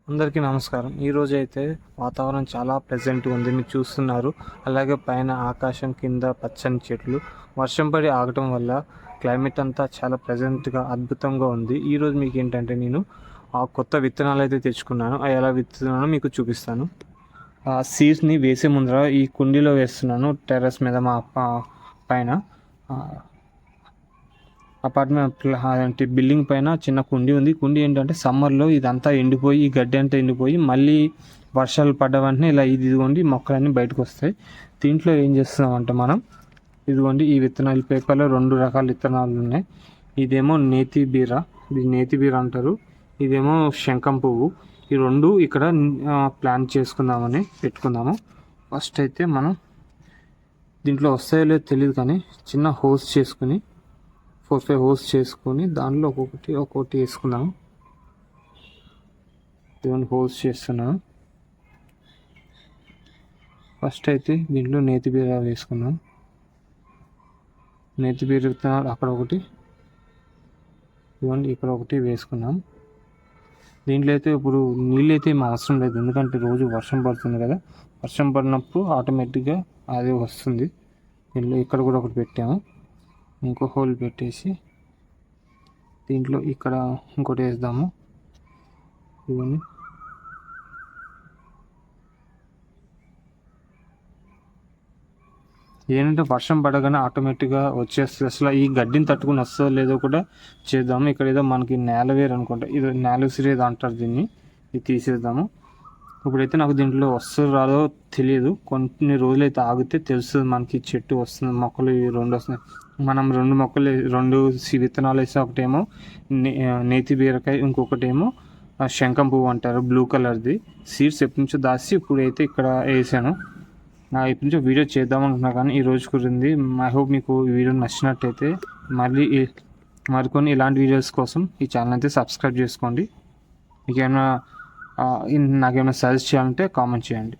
అందరికీ నమస్కారం. ఈరోజు అయితే వాతావరణం చాలా ప్లెజెంట్గా ఉంది, మీరు చూస్తున్నారు. అలాగే పైన ఆకాశం, కింద పచ్చని చెట్లు, వర్షం పడి ఆగటం వల్ల క్లైమేట్ అంతా చాలా ప్లెజెంట్గా అద్భుతంగా ఉంది. ఈరోజు మీకు ఏంటంటే నేను కొత్త విత్తనాలు అయితే తెచ్చుకున్నాను. అవి ఎలా విత్తున్నానో మీకు చూపిస్తాను. ఆ సీడ్స్ని వేసే ముందర ఈ కుండీలో వేస్తున్నాను, టెర్రస్ మీద మా పైన అపార్ట్మెంట్ అలాంటి బిల్డింగ్ పైన చిన్న కుండీ ఉంది. కుండీ ఏంటంటే సమ్మర్లో ఇదంతా ఎండిపోయి, ఈ గడ్డి అంతా ఎండిపోయి మళ్ళీ వర్షాలు పడ్డ వెంటనే ఇలా ఇదిగోండి మొక్కలన్నీ బయటకు వస్తాయి. దీంట్లో ఏం చేస్తున్నామంటే మనం ఇదిగోండి ఈ విత్తనాలు, పేపర్లో 2 రకాల విత్తనాలు ఉన్నాయి. ఇదేమో నేతి బీర, ఇది నేతి బీర అంటారు. ఇదేమో శంఖం పువ్వు. ఈ 2 ఇక్కడ ప్లాన్ చేసుకుందామని పెట్టుకుందాము. ఫస్ట్ అయితే మనం దీంట్లో వస్తాయో లేదో తెలియదు, కానీ చిన్న హోల్స్ చేసుకుని 4-5 హోల్స్ చేసుకొని దానిలో ఒక్కొక్కటి వేసుకున్నాము. ఇవన్నీ హోల్స్ చేస్తున్నాను. ఫస్ట్ అయితే దీంట్లో నేతి బీర వేసుకున్నాం. నేతి బీర విత్తనాలు అక్కడ ఒకటి, ఇవన్నీ ఇక్కడ ఒకటి వేసుకున్నాం. దీంట్లో అయితే ఇప్పుడు నీళ్ళు అయితే ఏం అవసరం లేదు, ఎందుకంటే రోజు వర్షం పడుతుంది కదా. వర్షం పడినప్పుడు ఆటోమేటిక్గా అది వస్తుంది. దీంట్లో ఇక్కడ కూడా ఒకటి పెట్టాము. ఇంకో హోల్ పెట్టేసి దీంట్లో ఇక్కడ ఇంకోటి వేద్దాము. ఇవన్నీ ఏంటంటే వర్షం పడగానే ఆటోమేటిక్గా వచ్చేస్తుంది. అసలు ఈ గడ్డిని తట్టుకుని వస్తుందో లేదో కూడా చేద్దాము. ఇక్కడ ఏదో మనకి నేలవేరు అనుకుంటా, ఇది నేలసిరేది అంటారు దీన్ని. ఇది తీసేద్దాము. ఇప్పుడైతే నాకు దీంట్లో వస్తుందో రాదో తెలియదు, కొన్ని రోజులైతే ఆగితే తెలుస్తుంది మనకి చెట్టు వస్తుంది, మొక్కలు 2 వస్తున్నాయి. మనం 2 మొక్కలు 2 విత్తనాలు వేసి, ఒకటేమో నేతి బీరకాయ, ఇంకొకటేమో శంఖం పువ్వు అంటారు, బ్లూ కలర్ది. సీడ్స్ ఎప్పటి నుంచో దాచి ఇప్పుడైతే ఇక్కడ వేసాను. ఇప్పటి నుంచో వీడియో చేద్దాం అనుకున్నా కానీ ఈ రోజు కుదిరింది. ఐ హోప్ మీకు ఈ వీడియో నచ్చినట్టయితే మరికొన్ని ఇలాంటి వీడియోస్ కోసం ఈ ఛానల్ అయితే సబ్స్క్రైబ్ చేసుకోండి. మీకు ఏమైనా నాకేమైనా సజెస్ట్ చేయాలంటే కామెంట్ చేయండి.